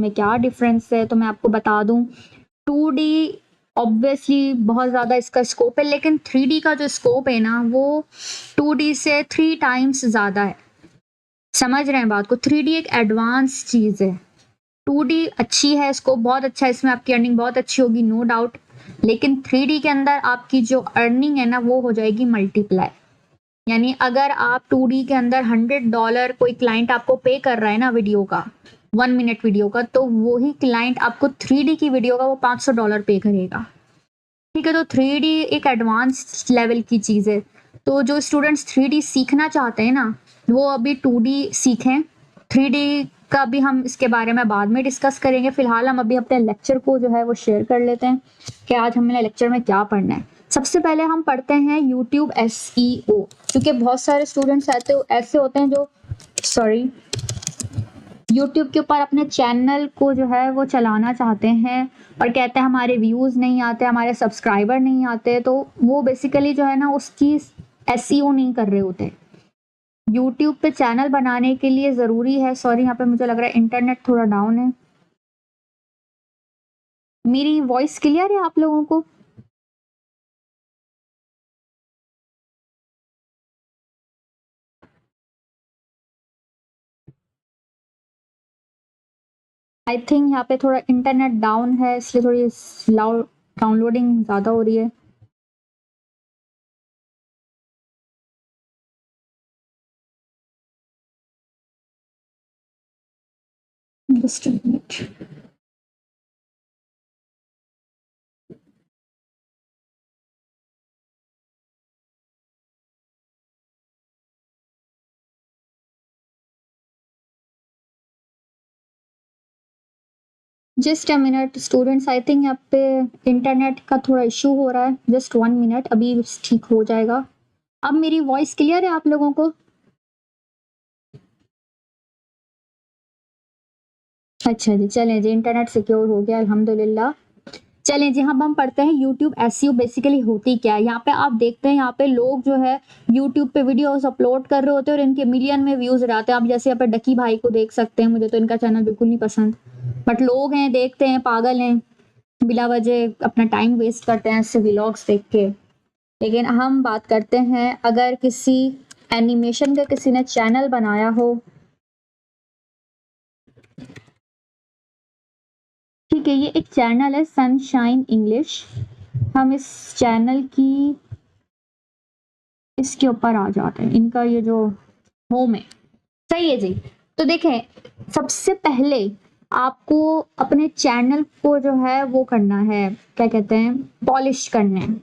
में क्या डिफरेंस है, तो मैं आपको बता दूं 2D ऑब्वियसली बहुत ज़्यादा इसका स्कोप है, लेकिन 3D का जो स्कोप है ना वो 2D से 3 टाइम्स ज़्यादा है। समझ रहे हैं बात को? 3D एक एडवांस चीज़ है, 2D अच्छी है, स्कोप बहुत अच्छा है, इसमें आपकी अर्निंग बहुत अच्छी होगी, नो डाउट। लेकिन 3D के अंदर आपकी जो अर्निंग है ना वो हो जाएगी मल्टीप्लाई। यानी अगर आप 2D के अंदर $100 कोई क्लाइंट आपको पे कर रहा है ना वीडियो का, 1 मिनट वीडियो का, तो वही क्लाइंट आपको 3D की वीडियो का वो $500 पे करेगा। ठीक है, तो 3D एक एडवांस लेवल की चीज है। तो जो स्टूडेंट्स 3D सीखना चाहते हैं ना वो अभी 2D सीखें। 3D का भी हम इसके बारे में बाद में डिस्कस करेंगे। फिलहाल हम अभी अपने लेक्चर को जो है वो शेयर कर लेते हैं कि आज हमने लेक्चर में क्या पढ़ना है। सबसे पहले हम पढ़ते हैं YouTube SEO, क्योंकि बहुत सारे स्टूडेंट्स ऐसे होते हैं जो YouTube के ऊपर अपने चैनल को जो है वो चलाना चाहते हैं और कहते हैं हमारे व्यूज़ नहीं आते, हमारे सब्सक्राइबर नहीं आते, तो वो बेसिकली जो है ना उसकी SEO नहीं कर रहे होते। YouTube पे चैनल बनाने के लिए ज़रूरी है, यहाँ पे मुझे लग रहा है इंटरनेट थोड़ा डाउन है। मेरी वॉइस क्लियर है आप लोगों को? आई थिंक यहाँ पे थोड़ा इंटरनेट डाउन है, इसलिए थोड़ी डाउनलोडिंग ज़्यादा हो रही है। Just a minute. Just a minute students, I think यहाँ पे इंटरनेट का थोड़ा इशू हो रहा है। जस्ट 1 मिनट, अभी ठीक हो जाएगा। अब मेरी वॉइस क्लियर है आप लोगों को? अच्छा जी, चलें जी, इंटरनेट सिक्योर हो गया अल्हम्दुलिल्लाह। चलें जी, हम पढ़ते हैं YouTube SEO बेसिकली होती क्या है। यहाँ पे आप देखते हैं, यहाँ पे लोग जो है YouTube पे वीडियोस अपलोड कर रहे होते हैं और इनके मिलियन में व्यूज रहते हैं। आप जैसे यहाँ पे डकी भाई को देख सकते हैं, मुझे तो इनका चैनल बिल्कुल नहीं पसंद, बट लोग हैं, देखते हैं, पागल हैं, बिला वजह अपना टाइम वेस्ट करते हैं ऐसे व्लॉग्स देख के। लेकिन हम बात करते हैं, अगर किसी एनिमेशन का किसी ने चैनल बनाया हो, ठीक है, ये एक चैनल है सनशाइन इंग्लिश। हम इस चैनल की इसके ऊपर आ जाते हैं, इनका ये जो होम है, सही है जी। तो देखें, सबसे पहले आपको अपने चैनल को जो है वो करना है, क्या कहते हैं, पॉलिश करना है।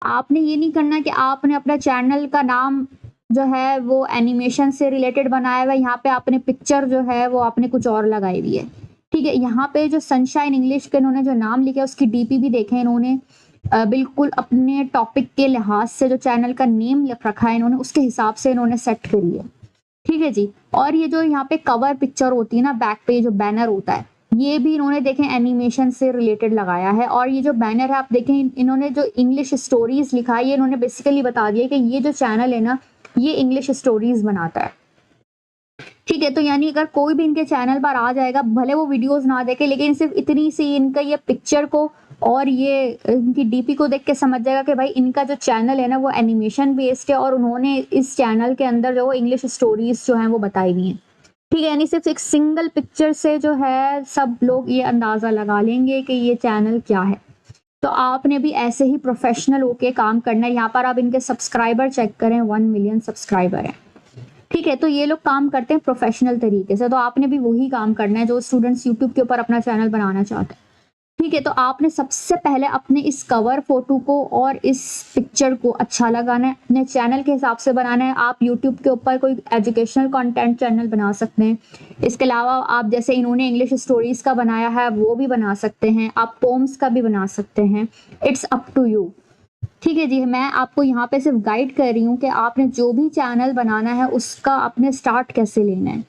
आपने ये नहीं करना कि आपने अपना चैनल का नाम जो है वो एनिमेशन से रिलेटेड बनाया हुआ है, यहाँ पे आपने पिक्चर जो है वो आपने कुछ और लगाई हुई है। ठीक है, यहाँ पे जो सनशाइन इंग्लिश के इन्होंने जो नाम लिखा है उसकी डीपी भी देखें इन्होंने, बिल्कुल अपने टॉपिक के लिहाज से जो चैनल का नेम लिख रखा है इन्होंने, उसके हिसाब से इन्होंने सेट करी है। ठीक है जी। और ये जो यहाँ पे कवर पिक्चर होती है ना, बैक पे जो बैनर होता है, ये भी इन्होंने देखें एनिमेशन से रिलेटेड लगाया है। और ये जो बैनर है आप देखें, इन्होंने जो इंग्लिश स्टोरीज लिखा है, ये इन्होंने बेसिकली बता दिया कि ये जो चैनल है ना ये इंग्लिश स्टोरीज बनाता है। ठीक है, तो यानी अगर कोई भी इनके चैनल पर आ जाएगा, भले वो वीडियोस ना देखे, लेकिन सिर्फ इतनी सी इनका ये पिक्चर को और ये इनकी डीपी को देख के समझ जाएगा कि भाई इनका जो चैनल है ना वो एनिमेशन बेस्ड है और उन्होंने इस चैनल के अंदर जो इंग्लिश स्टोरीज जो है वो बताई हुई हैं। ठीक है, यानी सिर्फ एक सिंगल पिक्चर से जो है सब लोग ये अंदाजा लगा लेंगे कि ये चैनल क्या है। तो आपने भी ऐसे ही प्रोफेशनल होके काम करना है। यहाँ पर आप इनके सब्सक्राइबर चेक करें, 1 मिलियन सब्सक्राइबर है। ठीक है, तो ये लोग काम करते हैं प्रोफेशनल तरीके से, तो आपने भी वही काम करना है जो स्टूडेंट्स यूट्यूब के ऊपर अपना चैनल बनाना चाहते हैं। ठीक है, तो आपने सबसे पहले अपने इस कवर फोटो को और इस पिक्चर को अच्छा लगाना है, अपने चैनल के हिसाब से बनाना है। आप यूट्यूब के ऊपर कोई एजुकेशनल कंटेंट चैनल बना सकते हैं। इसके अलावा आप जैसे इन्होंने इंग्लिश स्टोरीज का बनाया है वो भी बना सकते हैं, आप पोम्स का भी बना सकते हैं, इट्स अप टू यू। ठीक है जी, मैं आपको यहाँ पे सिर्फ गाइड कर रही हूँ कि आपने जो भी चैनल बनाना है उसका आपने स्टार्ट कैसे लेना है।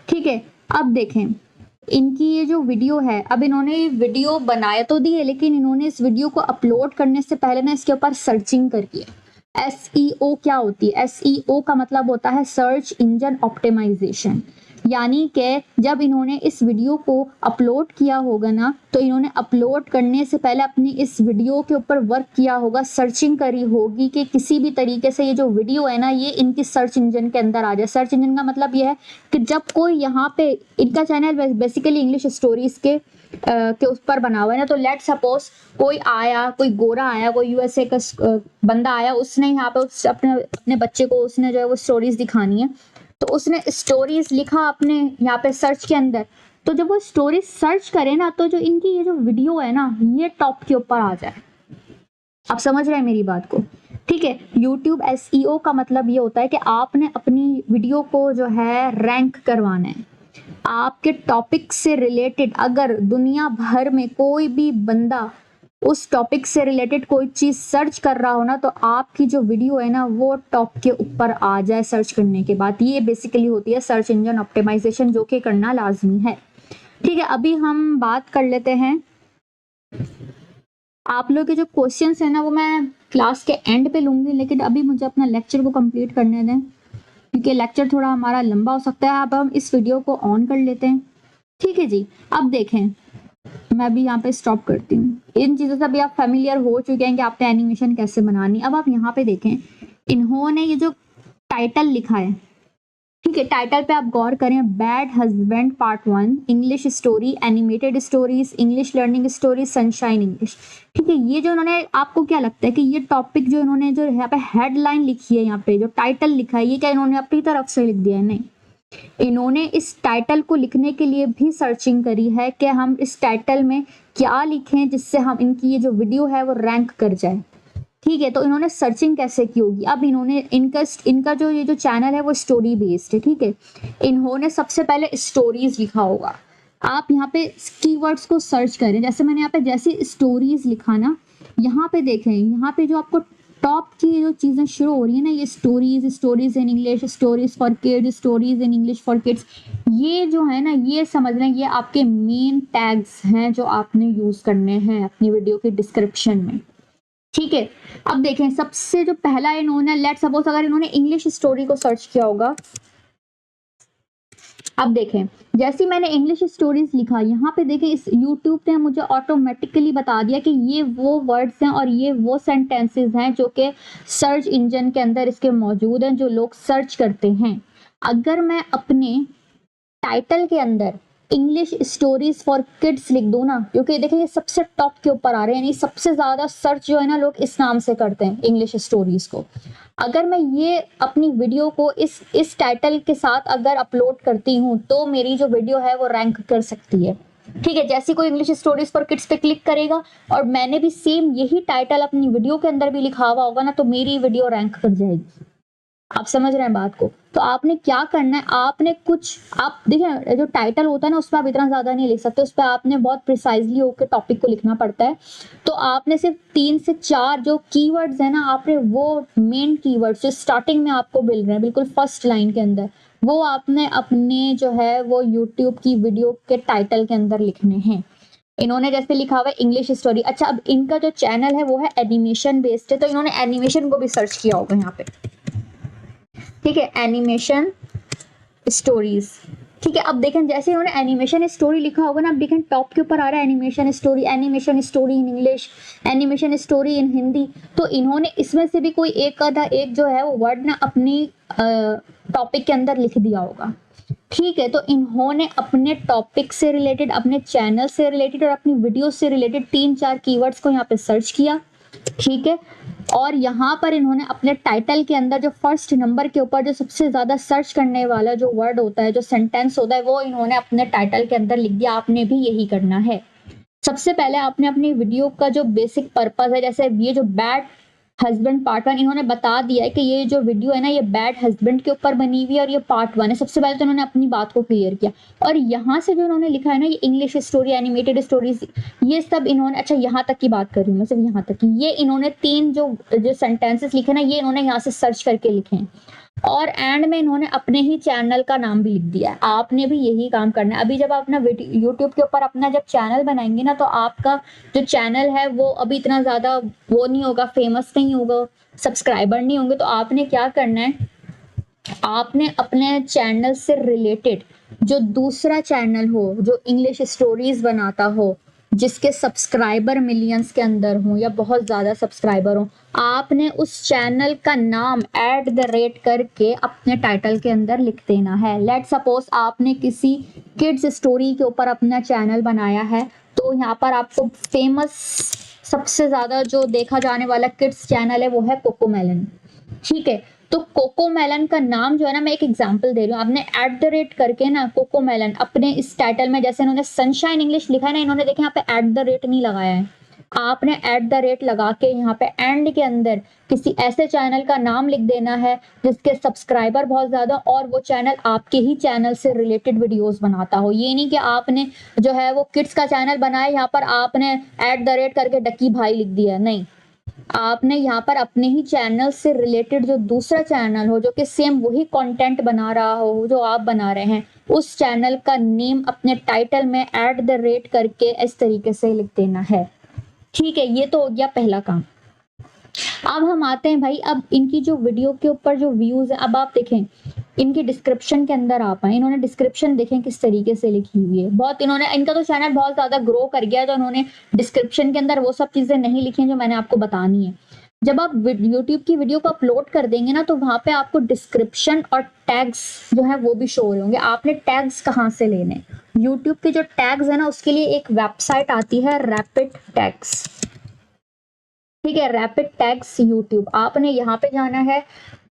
ठीक है, अब देखें इनकी ये जो वीडियो है, अब इन्होंने वीडियो बनाया तो दी है, लेकिन इन्होंने इस वीडियो को अपलोड करने से पहले ना इसके ऊपर सर्चिंग करी है। SEO क्या होती है? SEO का मतलब होता है सर्च इंजन ऑप्टिमाइजेशन। यानी कि जब इन्होंने इस वीडियो को अपलोड किया होगा ना, तो इन्होंने अपलोड करने से पहले अपनी इस वीडियो के ऊपर वर्क किया होगा, सर्चिंग करी होगी कि किसी भी तरीके से ये जो वीडियो है ना ये इनकी सर्च इंजन के अंदर आ जाए। सर्च इंजन का मतलब ये है कि जब कोई यहाँ पे, इनका चैनल बेसिकली इंग्लिश स्टोरीज के उस पर बना हुआ है ना, तो लेट सपोज कोई आया, कोई गोरा आया, कोई यूएसए का बंदा आया, उसने यहाँ पे अपने अपने बच्चे को उसने जो है वो स्टोरीज दिखानी है, तो उसने स्टोरीज लिखा अपने यहाँ पे सर्च के अंदर। तो जब वो स्टोरीज सर्च करे ना, तो जो इनकी ये जो वीडियो है ना ये टॉप के ऊपर आ जाए। आप समझ रहे हैं मेरी बात को? ठीक है, YouTube SEO का मतलब ये होता है कि आपने अपनी वीडियो को जो है रैंक करवाना है। आपके टॉपिक से रिलेटेड अगर दुनिया भर में कोई भी बंदा उस टॉपिक से रिलेटेड कोई चीज सर्च कर रहा हो ना, तो आपकी जो वीडियो है ना वो टॉप के ऊपर आ जाए सर्च करने के बाद। ये बेसिकली होती है सर्च इंजन ऑप्टिमाइजेशन, जो कि करना लाजमी है। ठीक है, अभी हम बात कर लेते हैं, आप लोग के जो क्वेश्चंस है ना वो मैं क्लास के एंड पे लूंगी, लेकिन अभी मुझे अपना लेक्चर को कंप्लीट करने दें, क्योंकि लेक्चर थोड़ा हमारा लंबा हो सकता है। अब हम इस वीडियो को ऑन कर लेते हैं। ठीक है जी, अब देखें, मैं अभी यहाँ पे स्टॉप करती हूँ। इन चीज़ों से अभी आप फेमिलियर हो चुके हैं कि आपने एनिमेशन कैसे बनानी। अब आप यहाँ पे देखें, इन्होंने ये जो टाइटल लिखा है, ठीक है, टाइटल पे आप गौर करें, bad husband part 1, English story, animated stories, English learning story, sunshine English. ठीक है, ये जो इन्होंने, आपको क्या लगता है कि ये टॉपिक जो इन्होंने जो यहाँ पे हेडलाइन लिखी है, यहाँ पे जो टाइटल लिखा है, ये क्या इन्होंने अपनी तरफ से लिख दिया है? नहीं, इन्होंने इस टाइटल को लिखने के लिए भी सर्चिंग करी है कि हम इस टाइटल में क्या लिखें जिससे हम इनकी ये जो वीडियो है वो रैंक कर जाए। ठीक है, तो इन्होंने सर्चिंग कैसे की होगी? अब इन्होंने इनका जो ये जो चैनल है वो स्टोरी बेस्ड है। ठीक है, इन्होंने सबसे पहले स्टोरीज लिखा होगा। आप यहाँ पे कीवर्ड्स को सर्च करें, जैसे मैंने यहाँ पे जैसे स्टोरीज लिखा ना, यहाँ पे देखें, यहाँ पे जो आपको टॉप की जो चीजें शुरू हो रही है ना, ये stories, stories in English, stories for kids, stories in English for kids, ये जो है ना, ये समझ लें ये आपके मेन टैग्स हैं जो आपने यूज करने हैं अपनी वीडियो के डिस्क्रिप्शन में। ठीक है, अब देखें, सबसे जो पहला इन्होंने, लेट सपोज अगर इन्होंने इंग्लिश स्टोरी को सर्च किया होगा, अब देखें, जैसे मैंने इंग्लिश स्टोरीज लिखा, यहाँ पे देखें, इस YouTube ने मुझे ऑटोमेटिकली बता दिया कि ये वो वर्ड्स हैं और ये वो सेंटेंसेस हैं जो कि सर्च इंजन के अंदर इसके मौजूद हैं, जो लोग सर्च करते हैं। अगर मैं अपने टाइटल के अंदर इंग्लिश स्टोरीज फॉर किड्स लिख दूं ना, क्योंकि देखिए ये सबसे टॉप के ऊपर आ रहे हैं, यानी सबसे ज्यादा सर्च जो है ना लोग इस नाम से करते हैं, इंग्लिश स्टोरीज को। अगर मैं ये अपनी वीडियो को इस टाइटल के साथ अगर अपलोड करती हूँ, तो मेरी जो वीडियो है वो रैंक कर सकती है। ठीक है, जैसे कोई इंग्लिश स्टोरीज फॉर किड्स पे क्लिक करेगा और मैंने भी सेम यही टाइटल अपनी वीडियो के अंदर भी लिखा हुआ होगा ना, तो मेरी वीडियो रैंक कर जाएगी। आप समझ रहे हैं बात को? तो आपने क्या करना है, आपने कुछ, आप देखिए जो टाइटल होता है ना उस पर आप इतना ज्यादा नहीं लिख सकते, उस पर आपने बहुत प्रिसाइजली होकर टॉपिक को लिखना पड़ता है। तो आपने सिर्फ 3 से 4 जो कीवर्ड्स है ना, आपने वो मेन कीवर्ड्स जो स्टार्टिंग में आपको मिल रहे हैं बिल्कुल फर्स्ट लाइन के अंदर, वो आपने अपने जो है वो यूट्यूब की वीडियो के टाइटल के अंदर लिखने हैं। इन्होंने जैसे लिखा हुआ है इंग्लिश स्टोरी, अच्छा अब इनका जो चैनल है वो है एनिमेशन बेस्ड है, तो इन्होंने एनिमेशन को भी सर्च किया होगा यहाँ पे। ठीक है, एनिमेशन स्टोरीज। ठीक है, अब देखें, जैसे इन्होंने एनिमेशन स्टोरी लिखा होगा ना, अब देखें टॉप के ऊपर आ रहा है animation story in English, animation story in Hindi. तो इन्होंने इसमें से भी कोई एक आधा एक जो है वो वर्ड ना अपनी टॉपिक के अंदर लिख दिया होगा। ठीक है, तो इन्होंने अपने टॉपिक से रिलेटेड, अपने चैनल से रिलेटेड और अपनी वीडियो से रिलेटेड 3-4 कीवर्ड्स को यहाँ पे सर्च किया। ठीक है, और यहाँ पर इन्होंने अपने टाइटल के अंदर जो फर्स्ट नंबर के ऊपर जो सबसे ज्यादा सर्च करने वाला जो वर्ड होता है, जो सेंटेंस होता है, वो इन्होंने अपने टाइटल के अंदर लिख दिया। आपने भी यही करना है। सबसे पहले आपने अपनी वीडियो का जो बेसिक पर्पस है, जैसे ये जो बैड हस्बैंड पार्ट 1, इन्होंने बता दिया है कि ये जो वीडियो है ना ये बैड हस्बैंड के ऊपर बनी हुई है और ये पार्ट 1 है। सबसे पहले तो इन्होंने अपनी बात को क्लियर किया, और यहाँ से जो इन्होंने लिखा है ना, ये इंग्लिश स्टोरी, एनिमेटेड स्टोरीज, ये सब इन्होंने, अच्छा यहाँ तक की बात कर रही हूँ मैं, सिर्फ यहाँ तक की, ये इन्होंने 3 जो सेंटेंसेस लिखे ना, ये इन्होंने यहाँ से सर्च करके लिखे हैं, और एंड में इन्होंने अपने ही चैनल का नाम भी लिख दिया है। आपने भी यही काम करना है। अभी जब आप अपना यूट्यूब के ऊपर अपना जब चैनल बनाएंगे ना, तो आपका जो चैनल है वो अभी इतना ज्यादा वो नहीं होगा, फेमस नहीं होगा, सब्सक्राइबर नहीं होंगे। तो आपने क्या करना है, आपने अपने चैनल से रिलेटेड जो दूसरा चैनल हो जो इंग्लिश स्टोरीज बनाता हो, जिसके सब्सक्राइबर मिलियंस के अंदर हों या बहुत ज़्यादा सब्सक्राइबर हों, आपने उस चैनल का नाम @ करके अपने टाइटल के अंदर लिख देना है। लेट सपोज आपने किसी किड्स स्टोरी के ऊपर अपना चैनल बनाया है, तो यहाँ पर आपको फेमस सबसे ज़्यादा जो देखा जाने वाला किड्स चैनल है वो है कोकोमेलन, ठीक है। तो कोकोमेलन का नाम जो है ना, मैं एक एग्जांपल दे रही हूँ, आपने @ करके ना कोकोमेलन अपने इस टाइटल में, जैसे इन्होंने सनशाइन इंग्लिश लिखा है ना, इन्होंने देखे यहाँ पे @ नहीं लगाया है, आपने @ लगा के यहाँ पे एंड के अंदर किसी ऐसे चैनल का नाम लिख देना है जिसके सब्सक्राइबर बहुत ज्यादा और वो चैनल आपके ही चैनल से रिलेटेड वीडियोस बनाता हो। ये नहीं कि आपने जो है वो किड्स का चैनल बनाया, यहाँ पर आपने @ करके डक्की भाई लिख दिया, नहीं, आपने यहाँ पर अपने ही चैनल से रिलेटेड जो दूसरा चैनल हो जो कि सेम वही कंटेंट बना रहा हो जो आप बना रहे हैं, उस चैनल का नेम अपने टाइटल में @ करके इस तरीके से लिख देना है, ठीक है। ये तो हो गया पहला काम। अब हम आते हैं भाई, अब इनकी जो वीडियो के ऊपर जो व्यूज है, अब आप देखें इनकी डिस्क्रिप्शन के अंदर आप आए, इन्होंने डिस्क्रिप्शन देखें किस तरीके से लिखी हुई है, बहुत इन्होंने, इनका तो चैनल बहुत ज्यादा ग्रो कर गया है, तो इन्होंने डिस्क्रिप्शन के अंदर वो सब चीजें नहीं लिखी हैं जो मैंने आपको बतानी है। जब आप यूट्यूब की वीडियो को अपलोड कर देंगे ना, तो वहां पे आपको डिस्क्रिप्शन और टैग्स जो है वो भी शो हो रहे होंगे। आपने टैग्स कहाँ से लेने, यूट्यूब के जो टैग्स है ना उसके लिए एक वेबसाइट आती है रैपिड टैग्स, ठीक है, रैपिड टैग्स यूट्यूब, आपने यहाँ पे जाना है,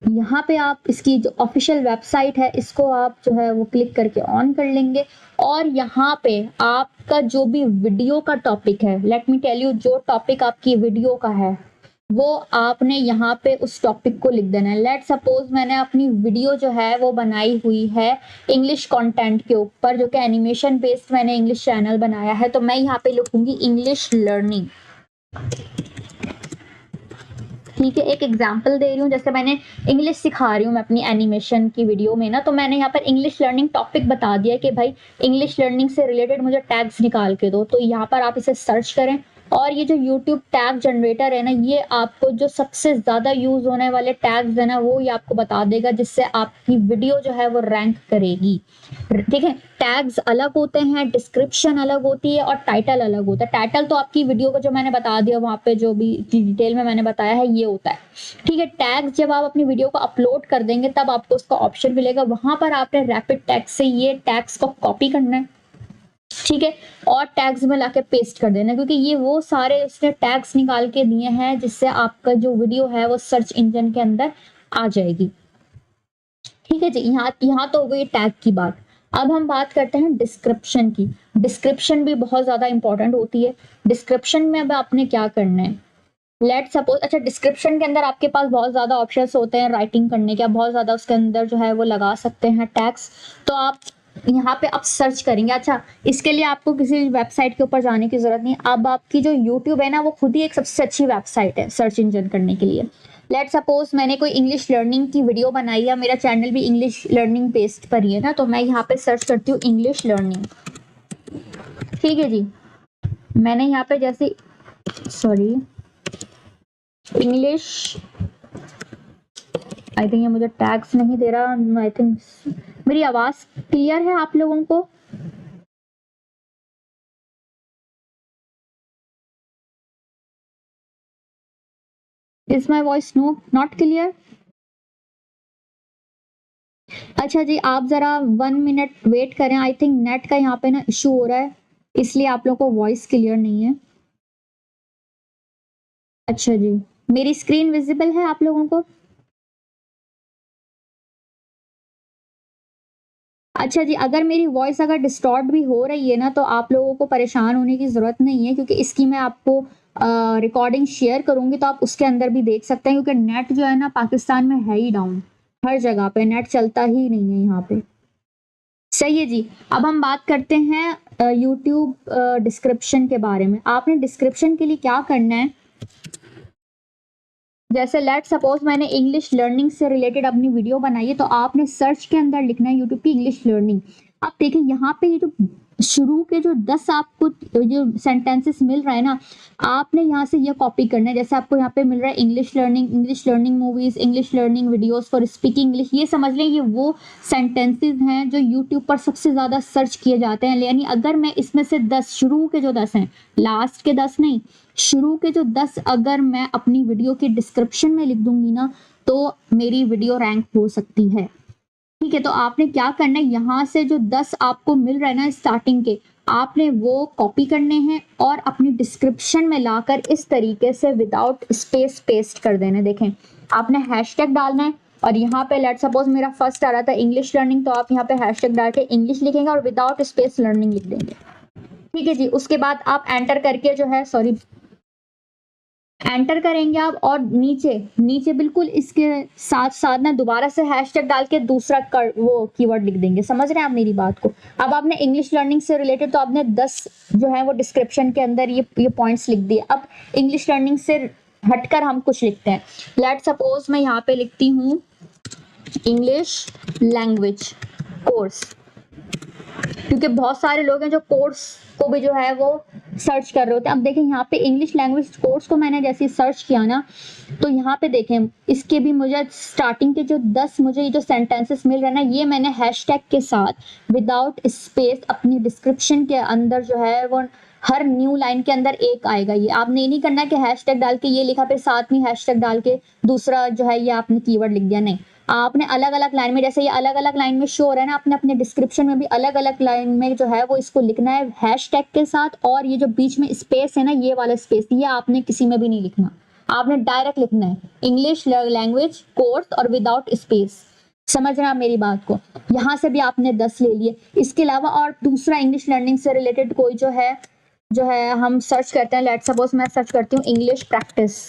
यहाँ पे आप इसकी जो ऑफिशियल वेबसाइट है इसको आप जो है वो क्लिक करके ऑन कर लेंगे, और यहाँ पे आपका जो भी वीडियो का टॉपिक है, लेट मी टेल यू, जो टॉपिक आपकी वीडियो का है वो आपने यहाँ पे उस टॉपिक को लिख देना है। लेट सपोज मैंने अपनी वीडियो जो है वो बनाई हुई है इंग्लिश कंटेंट के ऊपर, जो कि एनिमेशन बेस्ड मैंने इंग्लिश चैनल बनाया है, तो मैं यहाँ पे लिखूंगी इंग्लिश लर्निंग, ठीक है। एक एग्जांपल दे रही हूँ, जैसे मैंने इंग्लिश सिखा रही हूँ मैं अपनी एनिमेशन की वीडियो में ना, तो मैंने यहाँ पर इंग्लिश लर्निंग टॉपिक बता दिया कि भाई इंग्लिश लर्निंग से रिलेटेड मुझे टैग्स निकाल के दो, तो यहाँ पर आप इसे सर्च करें, और ये जो YouTube टैग जनरेटर है ना, ये आपको जो सबसे ज्यादा यूज होने वाले टैग्स है ना वो ये आपको बता देगा, जिससे आपकी वीडियो जो है वो रैंक करेगी, ठीक है। टैग्स अलग होते हैं, डिस्क्रिप्शन अलग होती है और टाइटल अलग होता है। टाइटल तो आपकी वीडियो को जो मैंने बता दिया वहाँ पे जो भी डिटेल में मैंने बताया है ये होता है, ठीक है। टैग्स जब आप अपनी वीडियो को अपलोड कर देंगे तब आपको उसका ऑप्शन मिलेगा, वहां पर आपने रैपिड टैग्स से ये टैग्स को कॉपी करना है, ठीक है, और टैग्स में लाके पेस्ट कर देना, क्योंकि ये वो सारे उसने टैग्स निकाल के दिए हैं जिससे आपका जो वीडियो है वो सर्च इंजन के अंदर आ जाएगी, ठीक है जी। यहाँ तो हो गई टैग की बात। अब हम बात करते हैं डिस्क्रिप्शन की। डिस्क्रिप्शन भी बहुत ज्यादा इंपॉर्टेंट होती है। डिस्क्रिप्शन में अब आपने क्या करना है, लेट सपोज, अच्छा डिस्क्रिप्शन के अंदर आपके पास बहुत ज्यादा ऑप्शंस होते हैं राइटिंग करने के, आप बहुत ज्यादा उसके अंदर जो है वो लगा सकते हैं टैग्स, तो आप यहाँ पे आप सर्च करेंगे। अच्छा, इसके लिए आपको किसी वेबसाइट के ऊपर जाने की जरूरत नहीं, अब आपकी जो यूट्यूब है ना वो खुद ही एक सबसे अच्छी वेबसाइट है सर्च इंजन करने के लिए। लेट सपोज मैंने कोई इंग्लिश लर्निंग की वीडियो बनाई है, मेरा चैनल भी इंग्लिश लर्निंग बेस्ड पर ही है ना, तो मैं यहाँ पे सर्च करती हूँ इंग्लिश लर्निंग, ठीक है जी। मैंने यहाँ पे जैसे सॉरी इंग्लिश, आई थिंक ये मुझे टैग्स नहीं दे रहा, आई थिंक मेरी आवाज क्लियर है आप लोगों को? Is my voice not clear? अच्छा जी, आप जरा 1 मिनट वेट करें, आई थिंक नेट का यहाँ पे ना इशू हो रहा है, इसलिए आप लोगों को वॉइस क्लियर नहीं है। अच्छा जी, मेरी स्क्रीन विजिबल है आप लोगों को? अच्छा जी, अगर मेरी वॉइस अगर डिस्टॉर्ट भी हो रही है ना, तो आप लोगों को परेशान होने की ज़रूरत नहीं है, क्योंकि इसकी मैं आपको रिकॉर्डिंग शेयर करूंगी, तो आप उसके अंदर भी देख सकते हैं, क्योंकि नेट जो है ना पाकिस्तान में है ही डाउन, हर जगह पे नेट चलता ही नहीं है यहाँ पे। सही है जी। अब हम बात करते हैं यूट्यूब डिस्क्रिप्शन के बारे में। आपने डिस्क्रिप्शन के लिए क्या करना है, जैसे लेट सपोज मैंने इंग्लिश लर्निंग से रिलेटेड अपनी वीडियो बनाई है, तो आपने सर्च के अंदर लिखना है यूट्यूब की इंग्लिश लर्निंग। आप देखिए यहाँ पे ये जो शुरू के जो 10 आपको जो सेंटेंसेस मिल रहा है ना, आपने यहाँ से ये कॉपी करना है। जैसे आपको यहाँ पे मिल रहा है English learning movies, English learning videos for speaking English, ये समझ लें ये वो सेंटेंसेस हैं जो यूट्यूब पर सबसे ज्यादा सर्च किए जाते हैं। यानी अगर मैं इसमें से 10 शुरू के जो 10 हैं, लास्ट के 10 नहीं, शुरू के जो 10 अगर मैं अपनी वीडियो की डिस्क्रिप्शन में लिख दूंगी ना, तो मेरी वीडियो रैंक हो सकती है। ठीक है, तो आपने क्या करना है, यहाँ से जो 10 आपको मिल रहा है ना स्टार्टिंग के, आपने वो कॉपी करने हैं और अपनी डिस्क्रिप्शन में लाकर इस तरीके से विदाउट स्पेस पेस्ट कर देना। देखें, आपने हैशटैग डालना है और यहाँ पे लेट सपोज मेरा फर्स्ट आ रहा था इंग्लिश लर्निंग, तो आप यहाँ पे हैशटैग डाल के इंग्लिश लिखेंगे और विदाउट स्पेस लर्निंग लिख देंगे। ठीक है जी, उसके बाद आप एंटर करके जो है एंटर करेंगे आप, और नीचे नीचे बिल्कुल इसके साथ साथ ना दोबारा से हैशटैग डाल के दूसरा वो कीवर्ड लिख देंगे। समझ रहे हैं आप मेरी बात को? अब आपने इंग्लिश लर्निंग से रिलेटेड तो आपने 10 जो है वो डिस्क्रिप्शन के अंदर ये पॉइंट्स लिख दिए। अब इंग्लिश लर्निंग से हटकर हम कुछ लिखते हैं। लेट सपोज मैं यहाँ पे लिखती हूँ इंग्लिश लैंग्वेज कोर्स, क्योंकि बहुत सारे लोग हैं जो कोर्स को भी जो है वो सर्च कर रहे होते हैं। अब देखें यहाँ पे इंग्लिश लैंग्वेज कोर्स को मैंने जैसे सर्च किया ना, तो यहाँ पे देखें इसके भी मुझे स्टार्टिंग के जो 10 मुझे ये जो सेंटेंसेस मिल रहे हैं ना, ये मैंने हैशटैग के साथ विदाउट स्पेस अपनी डिस्क्रिप्शन के अंदर जो है वो हर न्यू लाइन के अंदर एक आएगा। ये आपने ये नहीं करना कि हैशटैग डाल के ये लिखा फिर साथ में हैशटैग डाल के दूसरा जो है ये आपने कीवर्ड लिख दिया, नहीं। आपने अलग अलग लाइन में, जैसे ये अलग अलग लाइन में शो हो रहा है ना, आपने अपने डिस्क्रिप्शन में भी अलग अलग लाइन में जो है वो इसको लिखना है हैशटैग के साथ, और ये जो बीच में स्पेस है ना, ये वाला स्पेस ये आपने किसी में भी नहीं लिखना, आपने डायरेक्ट लिखना है इंग्लिश लैंग्वेज कोर्स और विदाउट स्पेस। समझ रहे हैं आप मेरी बात को? यहाँ से भी आपने 10 ले लिए। इसके अलावा और दूसरा इंग्लिश लर्निंग से रिलेटेड कोई जो है हम सर्च करते हैं। लेट सपोज मैं सर्च करती हूँ इंग्लिश प्रैक्टिस।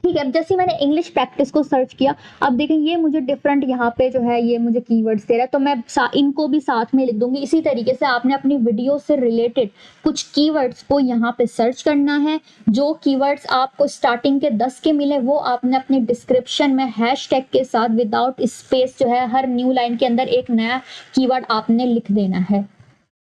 ठीक है, अब जैसे मैंने इंग्लिश प्रैक्टिस को सर्च किया, अब देखें ये मुझे डिफरेंट यहाँ पे जो है ये मुझे कीवर्ड्स दे रहा है, तो मैं इनको भी साथ में लिख दूंगी। इसी तरीके से आपने अपनी वीडियो से रिलेटेड कुछ कीवर्ड्स को यहाँ पे सर्च करना है। जो कीवर्ड्स आपको स्टार्टिंग के 10 के मिले वो आपने अपनी डिस्क्रिप्शन में हैशटैग के साथ विदाउट स्पेस जो है हर न्यू लाइन के अंदर एक नया कीवर्ड आपने लिख देना है।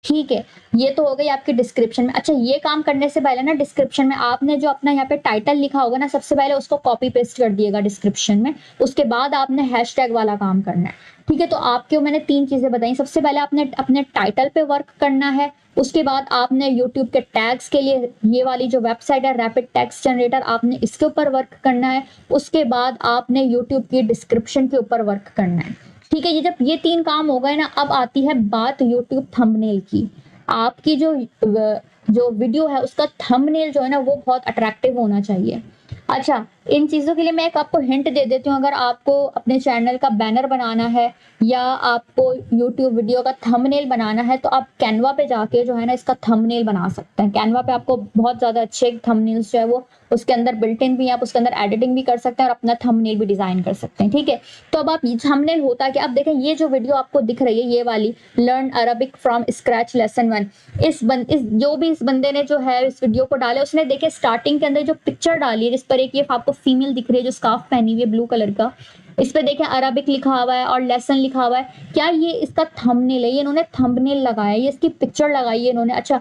ठीक है, ये तो हो गई आपकी डिस्क्रिप्शन में। अच्छा, ये काम करने से पहले ना डिस्क्रिप्शन में आपने जो अपना यहाँ पे टाइटल लिखा होगा ना, सबसे पहले उसको कॉपी पेस्ट कर दिएगा डिस्क्रिप्शन में, उसके बाद आपने हैशटैग वाला काम करना है। ठीक है, तो आपको मैंने 3 चीजें बताई। सबसे पहले आपने अपने टाइटल पे वर्क करना है, उसके बाद आपने यूट्यूब के टैग्स के लिए ये वाली जो वेबसाइट है रैपिड टेक्स्ट जनरेटर, आपने इसके ऊपर वर्क करना है। उसके बाद आपने यूट्यूब की डिस्क्रिप्शन के ऊपर वर्क करना है। ठीक है, ये जब ये 3 काम हो गए ना, अब आती है बात यूट्यूब थंबनेल की। आपकी जो वीडियो है उसका थंबनेल जो है ना वो बहुत अट्रैक्टिव होना चाहिए। अच्छा, इन चीजों के लिए मैं एक आपको हिंट दे देती हूँ। अगर आपको अपने चैनल का बैनर बनाना है या आपको यूट्यूब वीडियो का थंबनेल बनाना है, तो आप कैनवा पे जाके जो है ना इसका थंबनेल बना सकते हैं। कैनवा पे आपको बहुत ज्यादा अच्छे थंबनेल्स जो है वो उसके अंदर बिल्ट इन भी है, आप उसके अंदर एडिटिंग भी कर सकते हैं और अपना थंबनेल भी डिजाइन कर सकते हैं। ठीक है, तो अब आप थंबनेल होता क्या, अब देखें ये जो वीडियो आपको दिख रही है ये वाली learn Arabic from scratch lesson 1, इस जो भी इस बंदे ने जो है इस वीडियो को डाला, उसने देखे स्टार्टिंग के अंदर जो पिक्चर डाली है जिस पर एक ये आपको फीमेल दिख रही है जो स्कार्फ पहनी हुई है ब्लू कलर का, इस पे देखें अरबिक लिखा हुआ है और लेसन लिखा हुआ है। क्या ये इसका थंबनेल है? ये इन्होंने थंबनेल लगाया, ये इसकी पिक्चर लगाई है इन्होंने। अच्छा,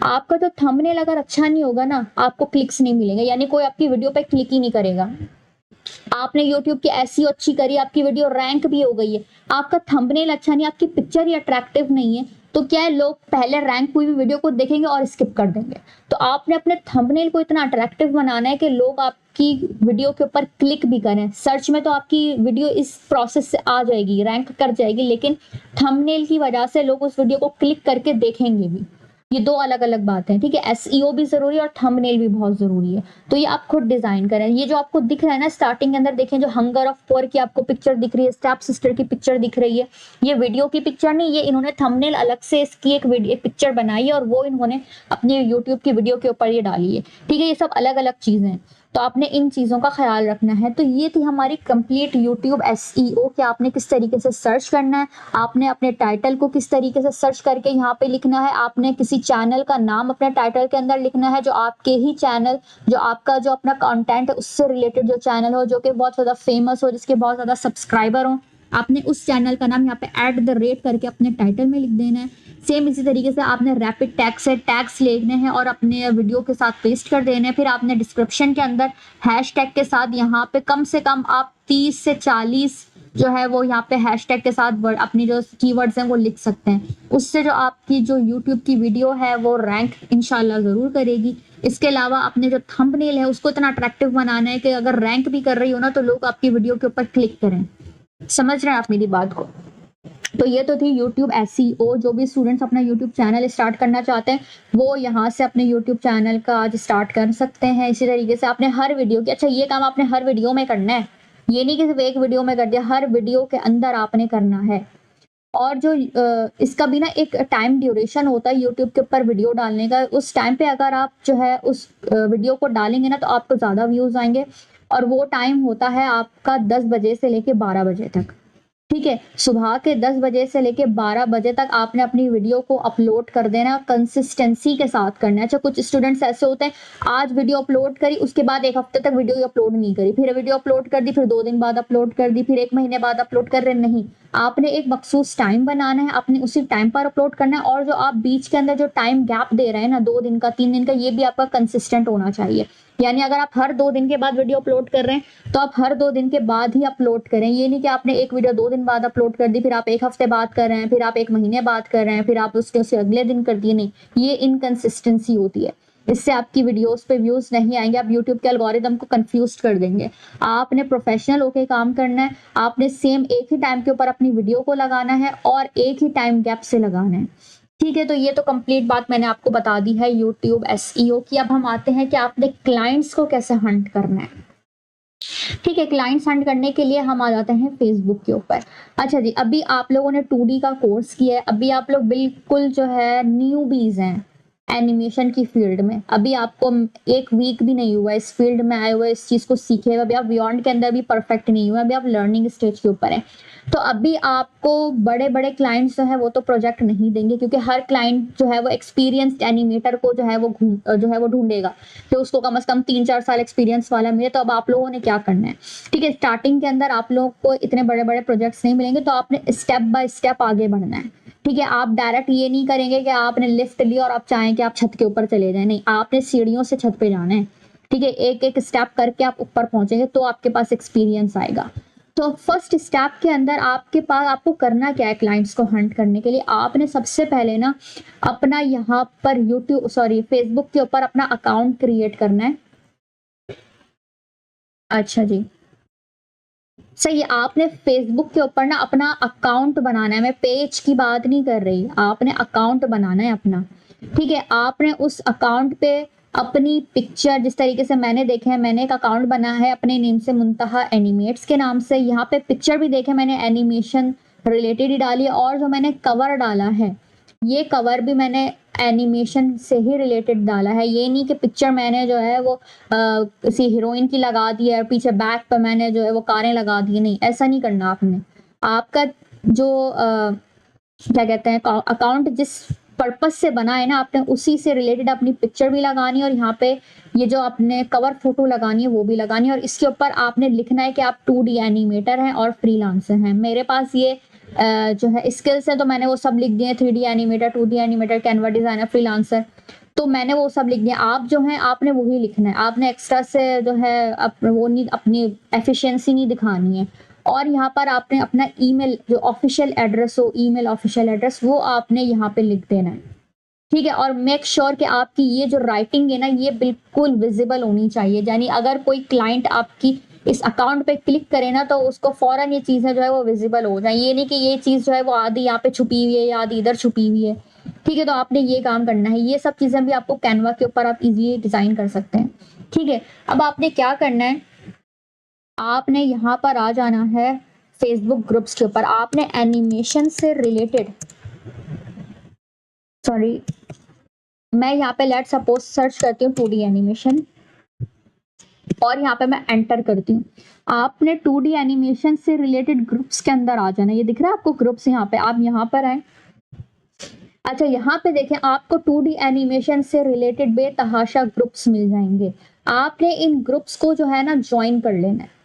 आपका जो थंबनेल अगर अच्छा नहीं होगा ना, आपको क्लिक्स नहीं मिलेंगे, यानी कोई आपकी वीडियो पे क्लिक ही नहीं करेगा। आपने YouTube की एसईओ अच्छी करी, आपकी वीडियो रैंक भी हो गई है, आपका थंबनेल अच्छा नहीं, आपकी पिक्चर ही अट्रैक्टिव नहीं है, तो क्या है, लोग पहले रैंक हुई वीडियो को देखेंगे और स्किप कर देंगे। तो आपने अपने थंबनेल को इतना अट्रैक्टिव बनाना है कि लोग आपकी वीडियो के ऊपर क्लिक भी करें। सर्च में तो आपकी वीडियो इस प्रोसेस से आ जाएगी, रैंक कर जाएगी, लेकिन थंबनेल की वजह से लोग उस वीडियो को क्लिक करके देखेंगे भी। ये 2 अलग अलग बातें हैं। ठीक है, एसईओ भी जरूरी है और थंबनेल भी बहुत जरूरी है। तो ये आप खुद डिजाइन करें। ये जो आपको दिख रहा है ना स्टार्टिंग के अंदर, देखें जो हंगर ऑफ पुअर की आपको पिक्चर दिख रही है, स्टेप सिस्टर की पिक्चर दिख रही है, ये वीडियो की पिक्चर नहीं, ये इन्होंने थंबनेल अलग से इसकी एक पिक्चर बनाई है और वो इन्होंने अपने यूट्यूब की वीडियो के ऊपर ये डाली है। ठीक है, ये सब अलग अलग चीजें हैं, तो आपने इन चीज़ों का ख्याल रखना है। तो ये थी हमारी कंप्लीट यूट्यूब एसईओ कि आपने किस तरीके से सर्च करना है, आपने अपने टाइटल को किस तरीके से सर्च करके यहाँ पे लिखना है, आपने किसी चैनल का नाम अपने टाइटल के अंदर लिखना है जो आपके ही चैनल, जो आपका जो अपना कंटेंट है उससे रिलेटेड जो चैनल हो, जो कि बहुत ज़्यादा फेमस हो, जिसके बहुत ज़्यादा सब्सक्राइबर हो। आपने उस चैनल का नाम यहाँ पे @ करके अपने टाइटल में लिख देना है। सेम इसी तरीके से आपने रैपिड टैग से टैग्स लिखने हैं और अपने वीडियो के साथ पेस्ट कर देने हैं। फिर आपने डिस्क्रिप्शन के अंदर हैशटैग के साथ यहाँ पे कम से कम आप 30 से 40 जो है वो यहाँ पे हैशटैग के साथ अपनी जो कीवर्ड्स हैं वो लिख सकते हैं। उससे जो आपकी जो यूट्यूब की वीडियो है वो रैंक इंशाल्लाह ज़रूर करेगी। इसके अलावा अपने जो थंबनेल है उसको इतना अट्रैक्टिव बनाना है कि अगर रैंक भी कर रही हो ना तो लोग आपकी वीडियो के ऊपर क्लिक करें। समझ रहे हैं आप मेरी बात को? तो ये तो थी YouTube SEO। जो भी स्टूडेंट्स अपना YouTube चैनल स्टार्ट करना चाहते हैं वो यहाँ से अपने YouTube चैनल का आज स्टार्ट कर सकते हैं। इसी तरीके से आपने हर वीडियो की, अच्छा ये काम आपने हर वीडियो में करना है, ये नहीं कि सिर्फ एक वीडियो में कर दिया, हर वीडियो के अंदर आपने करना है। और जो इसका भी ना एक टाइम ड्यूरेशन होता है यूट्यूब के ऊपर वीडियो डालने का। उस टाइम पे अगर आप जो है उस वीडियो को डालेंगे ना तो आपको ज़्यादा व्यूज़ आएंगे। और वो टाइम होता है आपका 10 बजे से लेके 12 बजे तक। ठीक है, सुबह के 10 बजे से लेके 12 बजे तक आपने अपनी वीडियो को अपलोड कर देना, कंसिस्टेंसी के साथ करना है। अच्छा, कुछ स्टूडेंट्स ऐसे होते हैं आज वीडियो अपलोड करी, उसके बाद एक हफ्ते तक वीडियो अपलोड नहीं करी, फिर वीडियो अपलोड कर दी, फिर 2 दिन बाद अपलोड कर दी, फिर 1 महीने बाद अपलोड कर रहे। नहीं, आपने एक मखसूस टाइम बनाना है, आपने उसी टाइम पर अपलोड करना है। और जो आप बीच के अंदर जो टाइम गैप दे रहे हैं ना, 2 दिन का, 3 दिन का, ये भी आपका कंसिस्टेंट होना चाहिए। यानी अगर आप हर 2 दिन के बाद वीडियो अपलोड कर रहे हैं तो आप हर 2 दिन के बाद ही अपलोड करें। ये नहीं कि आपने एक वीडियो 2 दिन बाद अपलोड कर दी, फिर आप 1 हफ्ते बाद कर रहे हैं, फिर आप 1 महीने बाद कर रहे हैं, फिर आप उसके अगले दिन कर दिए। नहीं, ये इनकंसिस्टेंसी होती है। इससे आपकी वीडियोस पे व्यूज नहीं आएंगे, आप यूट्यूब के एल्गोरिदम को कंफ्यूज कर देंगे। आपने प्रोफेशनल होके काम करना है, आपने सेम एक ही टाइम के ऊपर अपनी वीडियो को लगाना है और एक ही टाइम गैप से लगाना है। ठीक है, तो ये तो कंप्लीट बात मैंने आपको बता दी है यूट्यूब SEO की। अब हम आते हैं कि आपने क्लाइंट्स को कैसे हंट करना है। ठीक है, क्लाइंट्स हंट करने के लिए हम आ जाते हैं फेसबुक के ऊपर। अच्छा जी, अभी आप लोगों ने 2D का कोर्स किया है, अभी आप लोग बिल्कुल जो है न्यूबीज हैं एनिमेशन की फील्ड में। अभी आपको 1 वीक भी नहीं हुआ इस फील्ड में आए हुए, इस चीज को सीखे हुए। अभी आप बियॉन्ड के अंदर भी परफेक्ट नहीं हुए, अभी आप लर्निंग स्टेज के ऊपर है। तो अभी आपको बड़े बड़े क्लाइंट्स जो है वो तो प्रोजेक्ट नहीं देंगे, क्योंकि हर क्लाइंट जो है वो एक्सपीरियंस्ड एनिमेटर को जो है वो ढूंढेगा कि उसको कम से कम 3-4 साल एक्सपीरियंस वाला मिले। तो अब आप लोगों ने क्या करना है, ठीक है, स्टार्टिंग के अंदर आप लोगों को इतने बड़े बड़े प्रोजेक्ट्स नहीं मिलेंगे, तो आपने स्टेप बाय स्टेप आगे बढ़ना है। ठीक है, आप डायरेक्ट ये नहीं करेंगे कि आपने लिफ्ट ली और आप चाहें कि आप छत के ऊपर चले जाएं। नहीं, आपने सीढ़ियों से छत पे जाना है। ठीक है, एक एक स्टेप करके आप ऊपर पहुंचेंगे तो आपके पास एक्सपीरियंस आएगा। तो फर्स्ट स्टेप के अंदर आपके पास आपको करना क्या है क्लाइंट्स को हंट करने के लिए। आपने सबसे पहले ना अपना यहाँ पर फेसबुक के ऊपर अपना अकाउंट क्रिएट करना है। अच्छा जी, सही है, आपने फेसबुक के ऊपर ना अपना अकाउंट बनाना है। मैं पेज की बात नहीं कर रही, आपने अकाउंट बनाना है अपना। ठीक है, आपने उस अकाउंट पे अपनी पिक्चर, जिस तरीके से मैंने देखे हैं, मैंने एक अकाउंट बना है अपने नेम से, मुंतहा एनिमेट्स के नाम से। यहाँ पे पिक्चर भी देखे मैंने एनिमेशन रिलेटेड ही डाली है, और जो मैंने कवर डाला है ये कवर भी मैंने एनिमेशन से ही रिलेटेड डाला है। ये नहीं कि पिक्चर मैंने जो है वो किसी हीरोइन की लगा दी है और पीछे बैक पर मैंने जो है वो कारें लगा दी। नहीं, ऐसा नहीं करना आपने। आपका जो क्या कहते हैं अकाउंट जिस पर्पस से बना है ना, आपने उसी से रिलेटेड अपनी पिक्चर भी लगानी है, और यहाँ पे ये जो आपने कवर फोटो लगानी है वो भी लगानी है। और इसके ऊपर आपने लिखना है कि आप 2D एनिमेटर हैं और फ्रीलांसर हैं। मेरे पास ये जो है स्किल्स है तो मैंने वो सब लिख दिए, 3D animator, 2D animator, Canva designer, freelancer, तो मैंने वो सब लिख दिया। आप जो है आपने वही लिखना है, आपने एक्स्ट्रा से जो है वो नहीं, अपनी एफिशिएंसी नहीं दिखानी है। और यहाँ पर आपने अपना ईमेल जो ऑफिशियल एड्रेस हो, ईमेल ऑफिशियल एड्रेस, वो आपने यहाँ पे लिख देना है। ठीक है, और मेक श्योर कि आपकी ये जो राइटिंग है ना ये बिल्कुल विजिबल होनी चाहिए। यानी अगर कोई क्लाइंट आपकी इस अकाउंट पे क्लिक करे ना तो उसको फौरन ये चीजें जो है वो विजिबल हो जाए। ये नहीं कि ये चीज जो है वो आधी यहाँ पे छुपी हुई है या आधी इधर छुपी हुई है। ठीक है, तो आपने ये काम करना है। ये सब चीजें भी आपको कैनवा के ऊपर आप इजीली डिजाइन कर सकते हैं। ठीक है, अब आपने क्या करना है, आपने यहाँ पर आ जाना है फेसबुक ग्रुप्स के ऊपर। आपने एनिमेशन से रिलेटेड, सॉरी, मैं यहाँ पे लेट सपोज सर्च करती हूँ 2D एनिमेशन, और यहाँ पे मैं एंटर करती हूँ। आपने 2D एनिमेशन से रिलेटेड ग्रुप्स के अंदर आ जाना। ये दिख रहा है आपको ग्रुप्स, यहाँ पे आप यहाँ पर आए। अच्छा, यहाँ पे देखें, आपको 2D एनिमेशन से रिलेटेड बेतहाशा ग्रुप्स मिल जाएंगे। आपने इन ग्रुप्स को जो है ना ज्वाइन कर लेना है।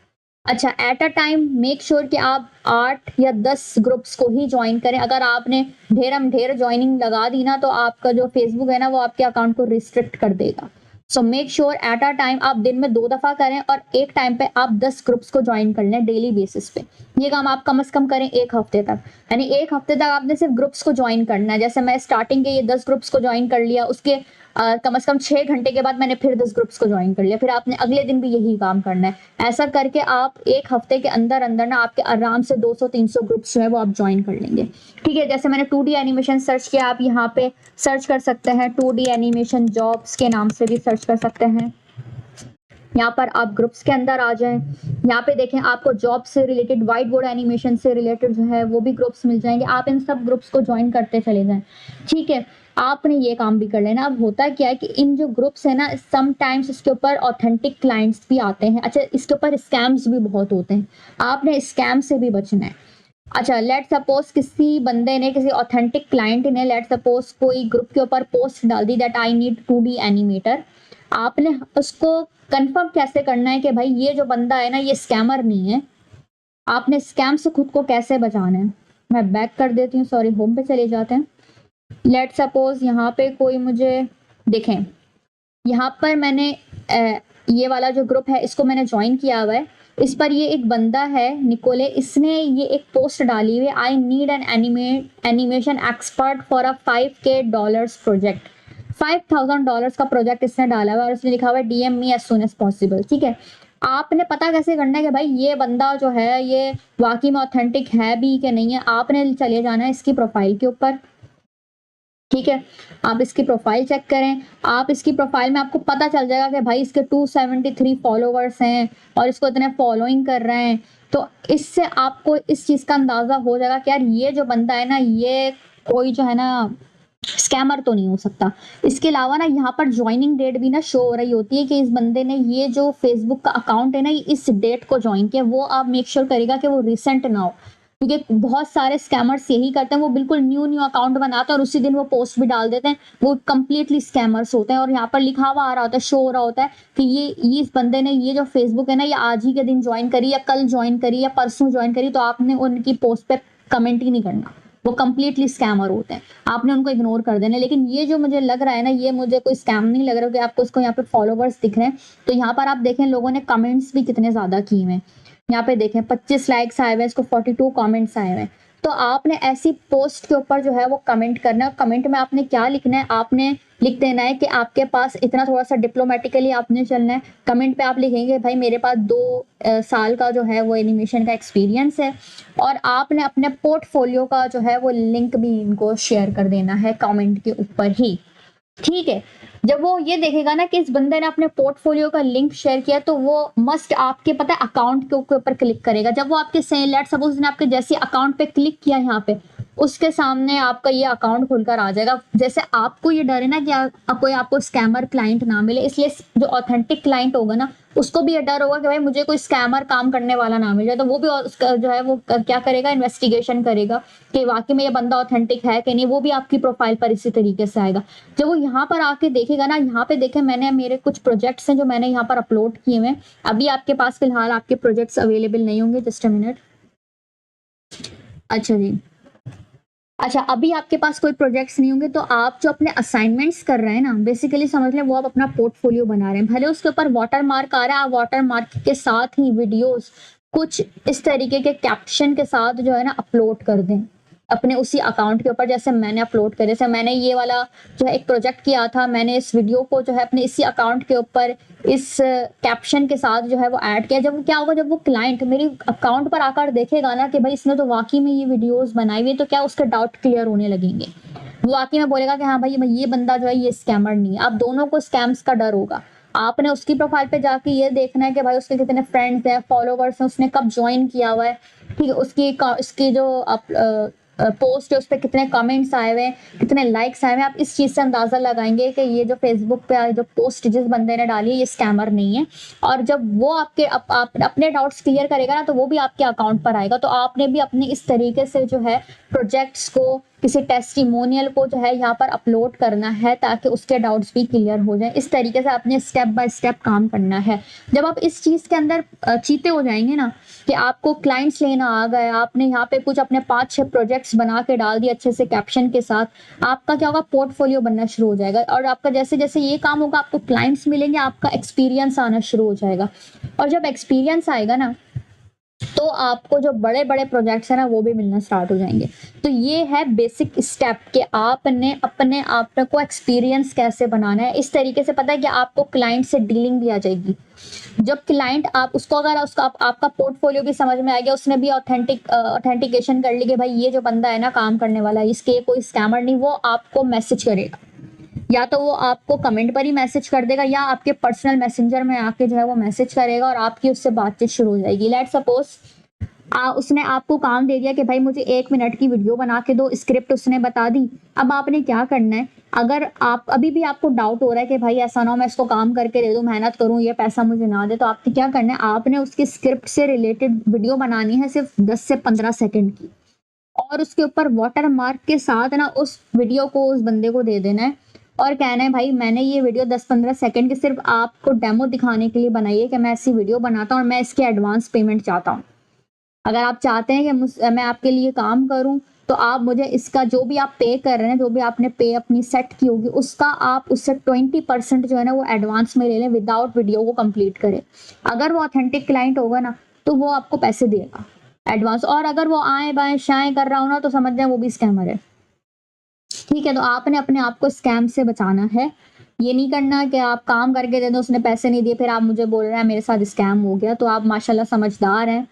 अच्छा, at a time make sure कि आप 8 या 10 ग्रुप्स को ही ज्वाइन करें। अगर आपने ढेर ज्वाइनिंग लगा दी ना, तो आपका जो फेसबुक है ना, वो आपके अकाउंट को रिस्ट्रिक्ट कर देगा। So make sure at a time आप दिन में 2 दफा करें, और एक टाइम पे आप 10 ग्रुप्स को ज्वाइन कर लें डेली बेसिस पे। ये काम आप कम से कम करें 1 हफ्ते तक। यानी 1 हफ्ते तक आपने सिर्फ ग्रुप्स को ज्वाइन करना है। जैसे मैं स्टार्टिंग के ये 10 ग्रुप्स को ज्वाइन कर लिया, उसके कम से कम 6 घंटे के बाद मैंने फिर 10 ग्रुप्स को ज्वाइन कर लिया, फिर आपने अगले दिन भी यही काम करना है। ऐसा करके आप 1 हफ्ते के अंदर अंदर ना आपके आराम से 200-300 ग्रुप्स जो है वो आप ज्वाइन कर लेंगे। ठीक है, जैसे मैंने 2D एनिमेशन सर्च किया, आप यहाँ पे सर्च कर सकते हैं 2D एनिमेशन जॉब्स के नाम से भी सर्च कर सकते हैं। यहाँ पर आप ग्रुप्स के अंदर आ जाएं, यहाँ पे देखें आपको जॉब से रिलेटेड, व्हाइट बोर्ड एनिमेशन से रिलेटेड जो है वो भी ग्रुप्स मिल जाएंगे। आप इन सब ग्रुप्स को ज्वाइन करते चले जाएं। ठीक है, आपने ये काम भी कर लेना। अब होता क्या है कि इन जो ग्रुप्स है ना, समटाइम्स इसके ऊपर ऑथेंटिक क्लाइंट्स भी आते हैं। अच्छा, इसके ऊपर स्कैम्स भी बहुत होते हैं, आपने स्कैम से भी बचना है। अच्छा, लेट सपोज किसी बंदे ने, किसी ऑथेंटिक क्लाइंट ने लेट सपोज कोई ग्रुप के ऊपर पोस्ट डाल दी that I need 2D animator. आपने उसको कंफर्म कैसे करना है कि भाई ये जो बंदा है ना, ये स्कैमर नहीं है। आपने स्कैम से खुद को कैसे बचाना है। मैं बैक कर देती हूँ, सॉरी, होम पे चले जाते हैं। लेट सपोज यहाँ पे कोई मुझे, देखें यहाँ पर मैंने ये वाला जो ग्रुप है इसको मैंने ज्वाइन किया हुआ है। इस पर ये एक बंदा है निकोले, इसने ये एक पोस्ट डाली हुई, I need an animation expert for a $5K project. $5,000 का प्रोजेक्ट इसने डाला हुआ है, और इसने लिखा हुआ है DM me as soon as possible. ठीक है, आपने पता कैसे करना है कि भाई ये बंदा जो है ये वाकई में ऑथेंटिक है भी कि नहीं है। आपने चले जाना है इसकी प्रोफाइल के ऊपर। ठीक है, आप इसकी प्रोफाइल चेक करें। आप इसकी प्रोफाइल में आपको पता चल जाएगा कि भाई इसके 273 फॉलोवर्स हैं और इसको इतने फॉलोइंग कर रहे हैं। तो इससे आपको इस चीज का अंदाजा हो जाएगा कि यार ये जो बंदा है ना, ये कोई जो है ना स्कैमर तो नहीं हो सकता। इसके अलावा ना यहाँ पर ज्वाइनिंग डेट भी ना शो हो रही होती है कि इस बंदे ने ये जो फेसबुक का अकाउंट है ना, इस डेट को ज्वाइन किया। वो आप मेक श्योर करेगा कि वो रिसेंट ना हो, क्योंकि बहुत सारे स्कैमर्स यही करते हैं, वो बिल्कुल न्यू अकाउंट बनाते हैं और उसी दिन वो पोस्ट भी डाल देते हैं। वो कंप्लीटली स्कैमर्स होते हैं, और यहाँ पर लिखा हुआ आ रहा होता है, शो हो रहा होता है कि ये इस बंदे ने ये जो फेसबुक है ना, ये आज ही के दिन ज्वाइन करी, या कल ज्वाइन करी, या परसों ज्वाइन करी। तो आपने उनकी पोस्ट पे कमेंट ही नहीं करना, वो कंप्लीटली स्कैमर होते हैं, आपने उनको इग्नोर कर देना। लेकिन ये जो मुझे लग रहा है ना, ये मुझे कोई स्कैम नहीं लग रहा, कि आपको उसको यहाँ पे फॉलोवर्स दिख रहे हैं। तो यहाँ पर आप देखें लोगों ने कमेंट्स भी कितने ज्यादा किए हैं। यहाँ पे देखें 25 लाइक्स आए हुए हैं, इसको 42 कमेंट्स आए हुए हैं। तो आपने ऐसी पोस्ट के ऊपर जो है वो कमेंट करना है। कमेंट में आपने क्या लिखना है, आपने लिख देना है कि आपके पास इतना, थोड़ा सा डिप्लोमेटिकली आपने चलना है। कमेंट पे आप लिखेंगे भाई मेरे पास 2 साल का जो है वो एनिमेशन का एक्सपीरियंस है, और आपने अपने पोर्टफोलियो का जो है वो लिंक भी इनको शेयर कर देना है कमेंट के ऊपर ही। ठीक है, जब वो ये देखेगा ना कि इस बंदे ने अपने पोर्टफोलियो का लिंक शेयर किया, तो वो मस्ट आपके पता है अकाउंट के ऊपर क्लिक करेगा। जब वो आपके लेट सपोज उसने आपके जैसे अकाउंट पे क्लिक किया, यहाँ पे उसके सामने आपका ये अकाउंट खुलकर आ जाएगा। जैसे आपको ये डर है ना कि कोई आपको स्कैमर क्लाइंट ना मिले, इसलिए जो ऑथेंटिक क्लाइंट होगा ना, उसको भी ये डर होगा कि भाई मुझे कोई स्कैमर काम करने वाला ना मिल जाए। तो वो भी उसका जो है वो क्या करेगा, इन्वेस्टिगेशन करेगा कि वाकई में ये बंदा ऑथेंटिक है कि नहीं। वो भी आपकी प्रोफाइल पर इसी तरीके से आएगा। जब वो यहाँ पर आके देखेगा ना, यहाँ पे देखे मैंने मेरे कुछ प्रोजेक्ट्स हैं जो मैंने यहाँ पर अपलोड किए हुए हैं। अभी आपके पास फिलहाल आपके प्रोजेक्ट्स अवेलेबल नहीं होंगे, जस्ट अ मिनट। अच्छा जी, अच्छा, अभी आपके पास कोई प्रोजेक्ट्स नहीं होंगे, तो आप जो अपने असाइनमेंट्स कर रहे हैं ना, बेसिकली समझ लें वो आप अपना पोर्टफोलियो बना रहे हैं। भले उसके ऊपर वाटर मार्क आ रहा है, आप वाटर मार्क के साथ ही वीडियोस कुछ इस तरीके के कैप्शन के साथ जो है ना अपलोड कर दें अपने उसी अकाउंट के ऊपर, जैसे मैंने अपलोड करे। जैसे मैंने ये वाला जो है एक प्रोजेक्ट किया था, मैंने इस वीडियो को जो है अपने इसी अकाउंट के ऊपर इस कैप्शन के साथ जो है वो ऐड किया। जब क्या होगा, जब वो क्लाइंट मेरी अकाउंट पर आकर देखेगा ना कि भाई इसने तो वाकई में ये वीडियोस बनाई हुई है, तो क्या उसके डाउट क्लियर होने लगेंगे। वो वाकई में बोलेगा कि हाँ भाई ये बंदा जो है ये स्कैमर नहीं है। आप दोनों को स्कैम्स का डर होगा। आपने उसकी प्रोफाइल पे जाके ये देखना है कि भाई उसके कितने फ्रेंड्स हैं, फॉलोवर्स हैं, उसने कब ज्वाइन किया हुआ है। ठीक है, उसकी जो पोस्ट है उस पर कितने कमेंट्स आए हुए हैं, कितने लाइक्स आए हुए हैं। आप इस चीज से अंदाजा लगाएंगे कि ये जो फेसबुक पे जो पोस्ट जिस बंदे ने डाली है ये स्कैमर नहीं है। और जब वो आपके आप अपने डाउट्स क्लियर करेगा ना, तो वो भी आपके अकाउंट पर आएगा। तो आपने भी अपने इस तरीके से जो है प्रोजेक्ट्स को किसी टेस्टिमोनियल को जो है यहाँ पर अपलोड करना है ताकि उसके डाउट्स भी क्लियर हो जाए। इस तरीके से आपने स्टेप बाय स्टेप काम करना है। जब आप इस चीज़ के अंदर चीते हो जाएंगे ना कि आपको क्लाइंट्स लेना आ गए, आपने यहाँ पे कुछ अपने 5-6 प्रोजेक्ट्स बना के डाल दिए अच्छे से कैप्शन के साथ, आपका क्या होगा, पोर्टफोलियो बनना शुरू हो जाएगा। और आपका जैसे जैसे ये काम होगा आपको क्लाइंट्स मिलेंगे, आपका एक्सपीरियंस आना शुरू हो जाएगा। और जब एक्सपीरियंस आएगा ना तो आपको जो बड़े बड़े प्रोजेक्ट्स है ना वो भी मिलना स्टार्ट हो जाएंगे। तो ये है बेसिक स्टेप कि आपने अपने आप को एक्सपीरियंस कैसे बनाना है। इस तरीके से पता है कि आपको क्लाइंट से डीलिंग भी आ जाएगी। जब क्लाइंट आप उसको अगर उसका आपका पोर्टफोलियो भी समझ में आ गया, उसने भी ऑथेंटिकेशन कर ली कि भाई ये जो बंदा है ना काम करने वाला है, इसके कोई स्कैमर नहीं, वो आपको मैसेज करेगा। या तो वो आपको कमेंट पर ही मैसेज कर देगा या आपके पर्सनल मैसेंजर में आके जो है वो मैसेज करेगा और आपकी उससे बातचीत शुरू हो जाएगी। लेट्स सपोज उसने आपको काम दे दिया कि भाई मुझे 1 मिनट की वीडियो बना के दो, स्क्रिप्ट उसने बता दी। अब आपने क्या करना है, अगर आप अभी भी आपको डाउट हो रहा है कि भाई ऐसा ना हो मैं इसको काम करके दे दूं, मेहनत करूं, ये पैसा मुझे ना दे, तो आपने क्या करना है, आपने उसकी स्क्रिप्ट से रिलेटेड वीडियो बनानी है सिर्फ 10 से 15 सेकंड की, और उसके ऊपर वाटर मार्क के साथ ना उस वीडियो को उस बंदे को दे देना है और कहना है भाई मैंने ये वीडियो 10-15 सेकंड की सिर्फ आपको डेमो दिखाने के लिए बनाई है कि मैं ऐसी वीडियो बनाता हूँ और मैं इसकी एडवांस पेमेंट चाहता हूँ। अगर आप चाहते हैं कि मैं आपके लिए काम करूं तो आप मुझे इसका जो भी आप पे कर रहे हैं, जो भी आपने पे अपनी सेट की होगी उसका आप उससे 20% जो है ना वो एडवांस में ले लें विदाउट वीडियो को कंप्लीट करें। अगर वो ऑथेंटिक क्लाइंट होगा ना तो वो आपको पैसे देगा एडवांस, और अगर वो आए बाएं शाएं कर रहा हो ना तो समझ जाए वो भी स्कैमर है। ठीक है, तो आपने अपने आप को स्कैम से बचाना है। ये नहीं करना कि आप काम करके दे दो, उसने पैसे नहीं दिए, फिर आप मुझे बोल रहे हैं मेरे साथ स्कैम हो गया। तो आप माशाल्लाह समझदार हैं,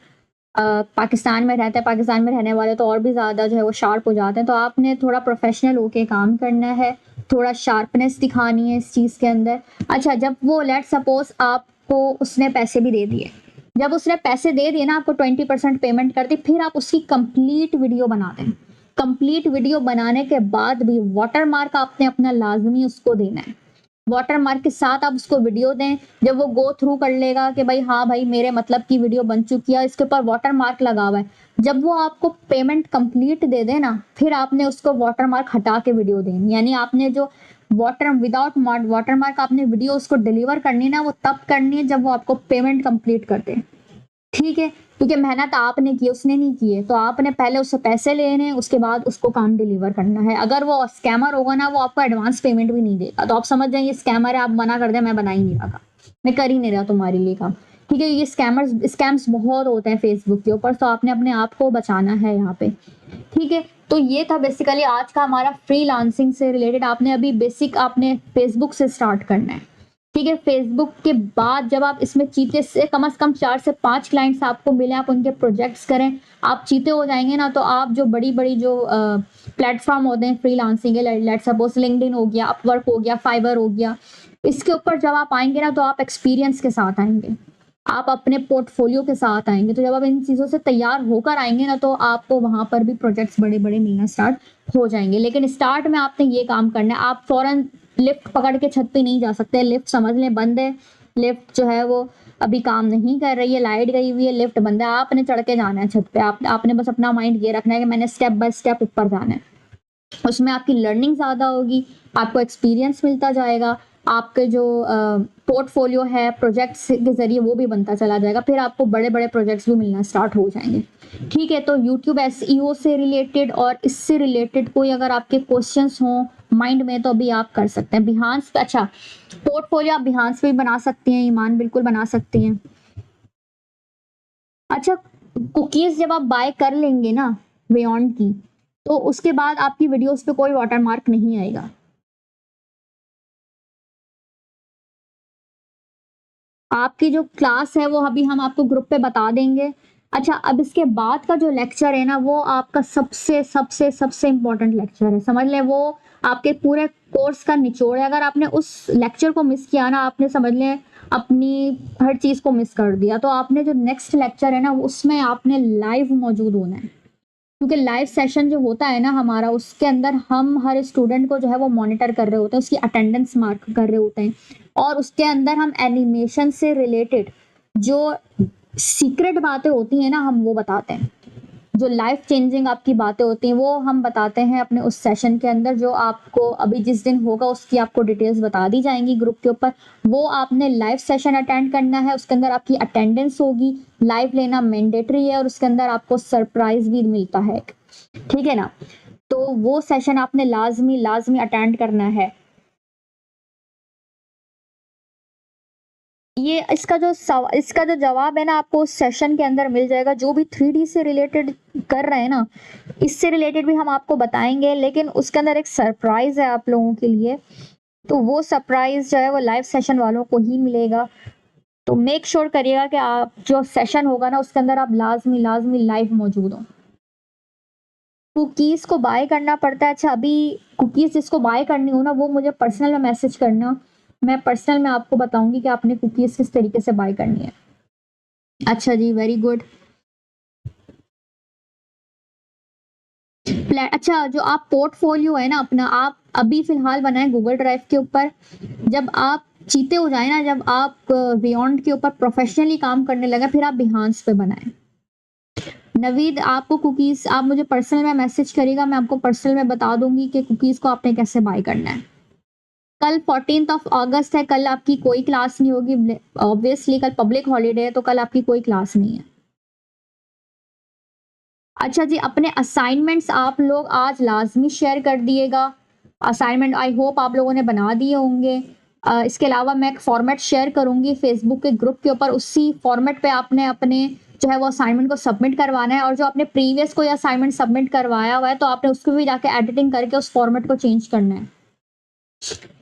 पाकिस्तान में रहते हैं, पाकिस्तान में रहने वाले तो और भी ज़्यादा जो है वो शार्प हो जाते हैं। तो आपने थोड़ा प्रोफेशनल होके काम करना है, थोड़ा शार्पनेस दिखानी है इस चीज़ के अंदर। अच्छा, जब वो लेट सपोज आपको उसने पैसे भी दे दिए, जब उसने पैसे दे दिए ना, आपको 20% पेमेंट कर दी, फिर आप उसकी कंप्लीट वीडियो बना दें। कंप्लीट वीडियो बनाने के बाद भी वाटर मार्क आपने अपना लाजमी उसको देना है। वाटर मार्क के साथ आप उसको वीडियो दें। जब वो गो थ्रू कर लेगा कि भाई हाँ भाई मेरे मतलब की वीडियो बन चुकी है, इसके ऊपर वाटर मार्क लगा हुआ है, जब वो आपको पेमेंट कंप्लीट दे दे ना, फिर आपने उसको वाटर मार्क हटा के वीडियो देनी। यानी आपने जो विदाउट वाटर मार्क आपने वीडियो उसको डिलीवर करनी ना, वो तब करनी है जब वो आपको पेमेंट कंप्लीट कर दे। ठीक है, क्योंकि मेहनत आपने की, उसने नहीं की है, तो आपने पहले उससे पैसे लेने, उसके बाद उसको काम डिलीवर करना है। अगर वो स्कैमर होगा ना, वो आपको एडवांस पेमेंट भी नहीं देगा, तो आप समझ जाएंगे स्कैमर है, आप मना कर दे, मैं बना ही नहीं रहा, मैं कर ही नहीं रहा तुम्हारे लिए काम। ठीक है, ये स्कैम्स बहुत होते हैं फेसबुक के ऊपर, तो आपने अपने आप को बचाना है यहाँ पे। ठीक है, तो ये था बेसिकली आज का हमारा फ्रीलांसिंग से रिलेटेड। आपने अभी बेसिक आपने फेसबुक से स्टार्ट करना है। ठीक है, फेसबुक के बाद जब आप इसमें चीते से कम 4 से 5 क्लाइंट्स आपको मिले, आप उनके प्रोजेक्ट्स करें, आप चीते हो जाएंगे ना, तो आप जो बड़ी बड़ी जो प्लेटफॉर्म होते हैं फ्रीलांसिंग के, लेट सपोज लिंक्डइन हो गया, अपवर्क हो गया, फाइवर हो गया, इसके ऊपर जब आप आएंगे ना तो आप एक्सपीरियंस के साथ आएंगे, आप अपने पोर्टफोलियो के साथ आएंगे। तो जब आप इन चीज़ों से तैयार होकर आएंगे ना तो आपको वहां पर भी प्रोजेक्ट्स बड़े बड़े मिलना स्टार्ट हो जाएंगे। लेकिन स्टार्ट में आपने ये काम करना है, आप फौरन लिफ्ट पकड़ के छत पे नहीं जा सकते। लिफ्ट समझ लें बंद है, लिफ्ट जो है वो अभी काम नहीं कर रही है, लाइट गई हुई है, लिफ्ट बंद है, आपने चढ़ के जाना है छत पे। आपने बस अपना माइंड ये रखना है कि मैंने स्टेप बाय स्टेप ऊपर जाना है। उसमें आपकी लर्निंग ज़्यादा होगी, आपको एक्सपीरियंस मिलता जाएगा, आपके जो पोर्टफोलियो है प्रोजेक्ट्स के जरिए वो भी बनता चला जाएगा, फिर आपको बड़े बड़े प्रोजेक्ट्स भी मिलना स्टार्ट हो जाएंगे। ठीक है, तो यूट्यूब एसईओ से रिलेटेड और इससे रिलेटेड कोई अगर आपके क्वेश्चंस हों माइंड में तो अभी आप कर सकते हैं। बिहांस पे, अच्छा पोर्टफोलियो आप बिहांस पे भी बना सकती हैं, ईमान बिल्कुल बना सकती हैं। अच्छा, कुकीज जब आप बाय कर लेंगे ना बियॉन्ड की, तो उसके बाद आपकी वीडियोस पे कोई वाटरमार्क नहीं आएगा। आपकी जो क्लास है वो अभी हम आपको ग्रुप पे बता देंगे। अच्छा, अब इसके बाद का जो लेक्चर है ना वो आपका सबसे सबसे सबसे इम्पोर्टेंट लेक्चर है, समझ लें वो आपके पूरे कोर्स का निचोड़ है। अगर आपने उस लेक्चर को मिस किया ना, आपने समझ लें अपनी हर चीज़ को मिस कर दिया। तो आपने जो नेक्स्ट लेक्चर है ना उसमें आपने लाइव मौजूद होना है, क्योंकि लाइव सेशन जो होता है ना हमारा, उसके अंदर हम हर स्टूडेंट को जो है वो मॉनिटर कर रहे होते हैं, उसकी अटेंडेंस मार्क कर रहे होते हैं, और उसके अंदर हम एनिमेशन से रिलेटेड जो सीक्रेट बातें होती हैं ना हम वो बताते हैं। जो लाइफ चेंजिंग आपकी बातें होती हैं वो हम बताते हैं अपने उस सेशन के अंदर, जो आपको अभी जिस दिन होगा उसकी आपको डिटेल्स बता दी जाएंगी ग्रुप के ऊपर। वो आपने लाइव सेशन अटेंड करना है, उसके अंदर आपकी अटेंडेंस होगी, लाइव लेना मैंडेटरी है और उसके अंदर आपको सरप्राइज भी मिलता है, ठीक है ना। तो वो सेशन आपने लाजमी लाजमी अटेंड करना है। ये इसका जो जवाब है ना आपको उस सेशन के अंदर मिल जाएगा। जो भी 3D से रिलेटेड कर रहे हैं ना, इससे रिलेटेड भी हम आपको बताएंगे, लेकिन उसके अंदर एक सरप्राइज है आप लोगों के लिए। तो वो सरप्राइज जो है वो लाइव सेशन वालों को ही मिलेगा। तो मेक श्योर करिएगा कि आप जो सेशन होगा ना उसके अंदर आप लाजमी लाजमी लाइव मौजूद हो। कुकीज को बाय करना पड़ता है। अच्छा, अभी कुकीज जिसको बाय करनी हो ना वो मुझे पर्सनल में मैसेज करना, मैं पर्सनल में आपको बताऊंगी कि आपने कुकीज किस तरीके से बाय करनी है। अच्छा जी, वेरी गुड। अच्छा, जो आप पोर्टफोलियो है ना अपना, आप अभी फिलहाल बनाए गूगल ड्राइव के ऊपर। जब आप चीते हो जाए ना, जब आप बियॉन्ड के ऊपर प्रोफेशनली काम करने लगे, फिर आप बिहांस पे बनाए। नवीद, आपको कुकीज आप मुझे पर्सनल में मैसेज करिएगा, मैं आपको पर्सनल में बता दूंगी कि कुकीज को आपने कैसे बाय करना है। कल 14 अगस्त है, कल आपकी कोई क्लास नहीं होगी ऑब्वियसली, कल पब्लिक हॉलीडे है तो कल आपकी कोई क्लास नहीं है। अच्छा जी, अपने असाइनमेंट्स आप लोग आज लाजमी शेयर कर दिएगा। असाइनमेंट आई होप आप लोगों ने बना दिए होंगे। इसके अलावा मैं एक फॉर्मेट शेयर करूंगी फेसबुक के ग्रुप के ऊपर, उसी फॉर्मेट पे आपने अपने जो है वो असाइनमेंट को सबमिट करवाना है। और जो आपने प्रीवियस कोई असाइनमेंट सबमिट करवाया हुआ है तो आपने उसको भी जाके एडिटिंग करके उस फॉर्मेट को चेंज करना है।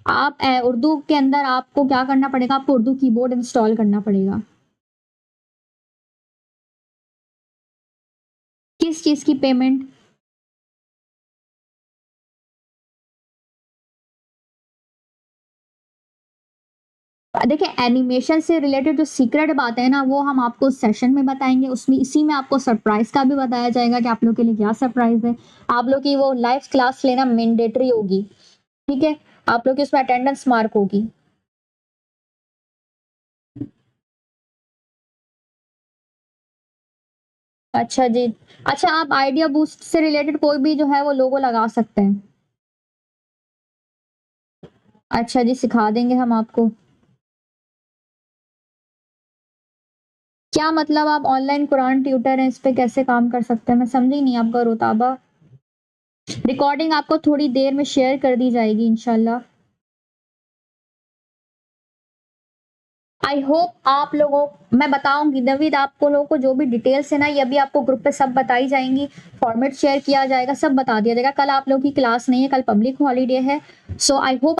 आप उर्दू के अंदर आपको क्या करना पड़ेगा, आपको उर्दू कीबोर्ड इंस्टॉल करना पड़ेगा। किस चीज की पेमेंट? देखिए, एनिमेशन से रिलेटेड जो सीक्रेट बातें हैं ना वो हम आपको सेशन में बताएंगे, उसमें इसी में आपको सरप्राइज का भी बताया जाएगा कि आप लोग के लिए क्या सरप्राइज है। आप लोग की वो लाइव क्लास लेना मैंडेटरी होगी, ठीक है। आप लोग की उसमें अटेंडेंस मार्क होगी। अच्छा जी। अच्छा, आप आइडिया बूस्ट से रिलेटेड कोई भी जो है वो लोगो लगा सकते हैं। अच्छा जी, सिखा देंगे हम आपको। क्या मतलब आप ऑनलाइन कुरान ट्यूटर हैं, इस पे कैसे काम कर सकते हैं? मैं समझी नहीं आपका रुताबा। रिकॉर्डिंग आपको थोड़ी देर में शेयर कर दी जाएगी इंशाल्लाह। आई होप आप लोगों, मैं बताऊंगी नवीद आपको लोगों को जो भी डिटेल्स है ना ये अभी आपको ग्रुप पे सब बताई जाएंगी। फॉर्मेट शेयर किया जाएगा, सब बता दिया जाएगा। कल आप लोगों की क्लास नहीं है, कल पब्लिक हॉलीडे है। सो आई होप